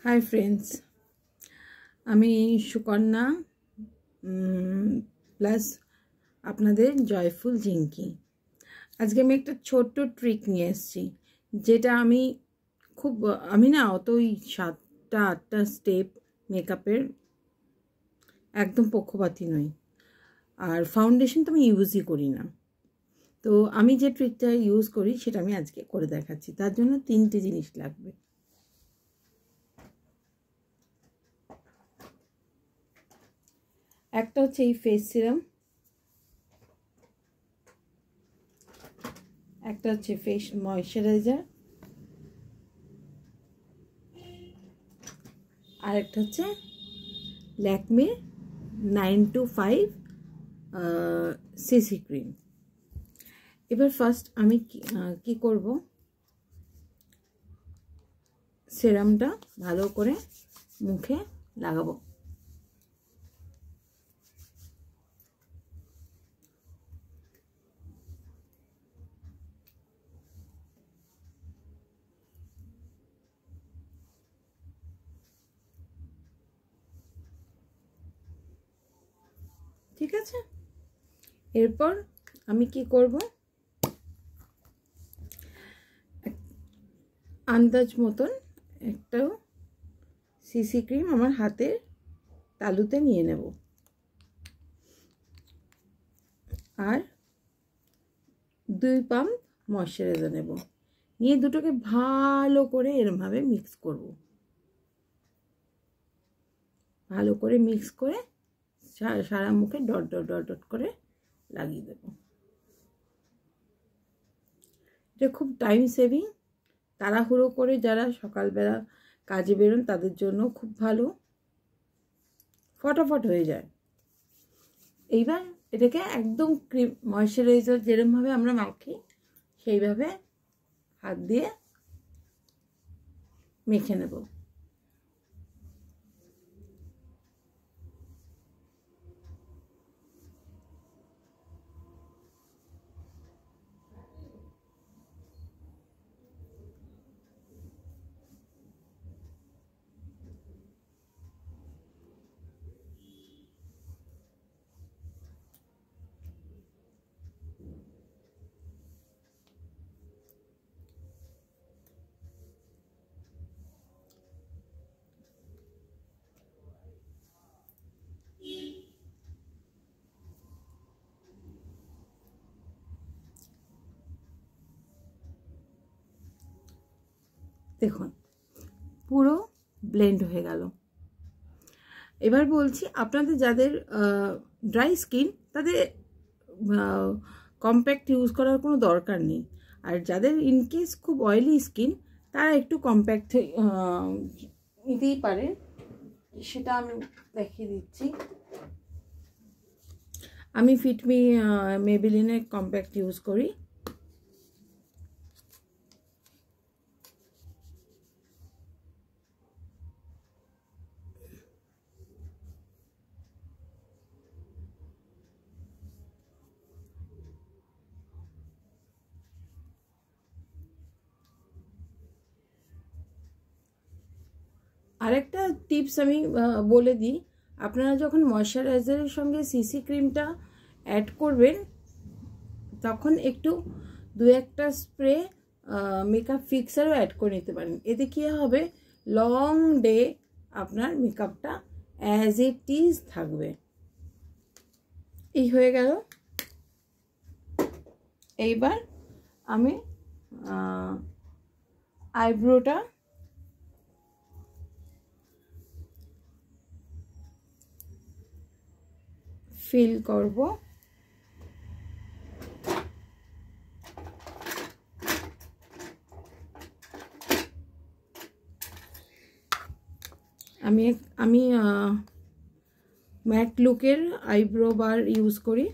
Hi friends আমি Sukanya plus আপনাদের joyful জিঙ্কি। আজকে আমি একটা ছোট্ট ট্রিক নিয়ে এসেছি, যেটা আমি না অতই 7টা-8টা স্টেপ মেকআপের একদম পক্ষপাতী নই, আর ফাউন্ডেশন তো আমি ইউজই করি না। তো আমি যে ট্রিকটা ইউজ করি সেটা আমি আজকে করে দেখাচ্ছি। তার জন্য 3টে জিনিস লাগবে। একটা হচ্ছে এই ফেস সিরাম, একটা হচ্ছে ফেস ময়শ্চারাইজার, আর একটা হচ্ছে ল্যাকমে 925 সিসি ক্রিম। এবার ফার্স্ট আমি কি করব, সিরামটা ভালো করে মুখে লাগাবো। ঠিক আছে, এরপর আমি কি করব, আন্দাজ মতন একটা সিসি ক্রিম আমার হাতের তালুতে নিয়ে নেব, আর 2 পাম্প ময়শ্চারাইজার নেব, নিয়ে দুটোকে ভালো করে এরমভাবে মিক্স করব। ভালো করে মিক্স করে সারা মুখে ডট ডট ডট ডট করে লাগিয়ে দেব। এটা খুব টাইম সেভিং, তাড়াহুড়ো করে যারা সকালবেলা কাজে বেরোন তাদের জন্য খুব ভালো, ফটাফট হয়ে যায়। এইবার এটাকে একদম ক্রিম ময়শ্চারাইজার যেরকমভাবে আমরা মাখি সেইভাবে হাত দিয়ে মেখে নেব। দেখুন পুরো ব্লেন্ড হয়ে গেল। এবার বলছি, আপনাদের যাদের ড্রাই স্কিন তাদের কম্প্যাক্ট ইউজ করার কোনো দরকার নেই, আর যাদের ইনকেস খুব অয়েলি স্কিন তারা একটু কম্প্যাক্ট নিতেই পারে। সেটা আমি দেখিয়ে দিচ্ছি। আমি ফিটমি মেবেলিনের কম্প্যাক্ট ইউজ করি। আরেকটা টিপস আমি বলে দিই, আপনারা যখন ময়শ্চারাইজারের সঙ্গে সিসি ক্রিমটা অ্যাড করবেন তখন একটু 2-1টা স্প্রে মেকআপ ফিক্সারও অ্যাড করে নিতে পারেন। এতে কী হবে, লং ডে আপনার মেকআপটা অ্যাজ ইট ইজ থাকবে। এই হয়ে গেল। এইবার আমি আইব্রোটা ফিল করব। আমি ম্যাট লুকের আইব্রো বার ইউজ করি।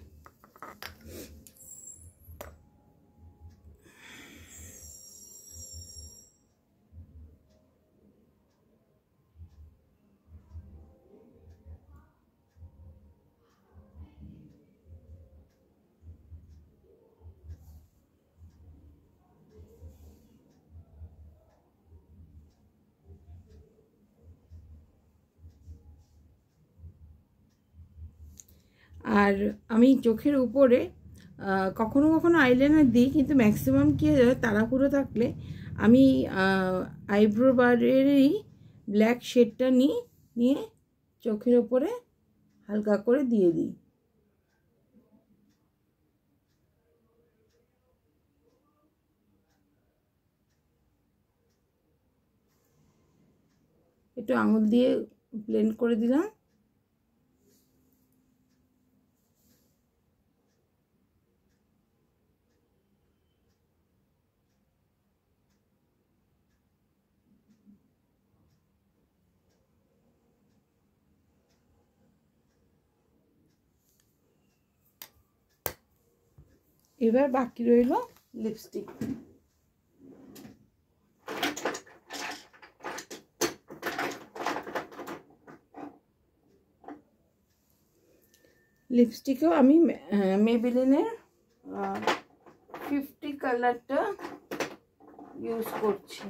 আর আমি চোখের উপরে কখনো কখনো আইলাইনার দিই, কিন্তু ম্যাক্সিমাম কী হয়ে যায়, তাড়াহুড়ো থাকলে আমি আইব্রো বারেরই ব্ল্যাক শেডটা নিয়ে চোখের ওপরে হালকা করে দিয়ে দিই। একটু আঙুল দিয়ে ব্লেন্ড করে দিলাম। এবার বাকি রইল লিপস্টিক। লিপস্টিকেও আমি মেবেলিনের 50 কালারটা ইউজ করছি।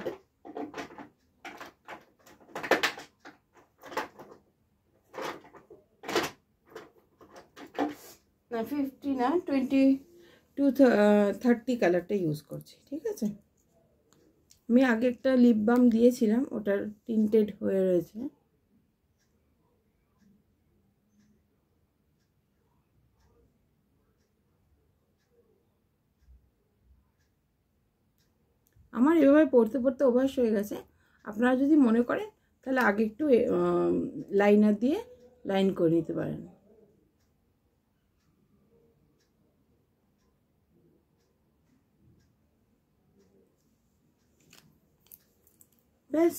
না 50 না, 30 কালারটা ইউজ করছি। ঠিক আছে, আমি আগে একটা লিপ বাম দিয়েছিলাম, ওটার টিন্টেড হয়ে রয়েছে। আমার এভাবে পড়তে পড়তে অভ্যাস হয়ে গেছে। আপনারা যদি মনে করেন তাহলে আগে একটু লাইনার দিয়ে লাইন করে নিতে পারেন। ব্যাস,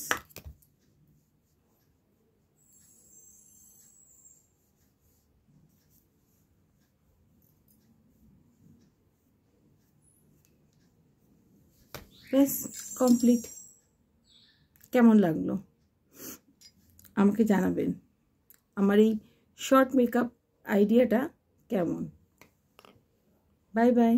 ব্যাস কমপ্লিট। কেমন লাগলো আমাকে জানাবেন, আমার এই শর্ট মেকআপ আইডিয়াটা কেমন। Bye bye.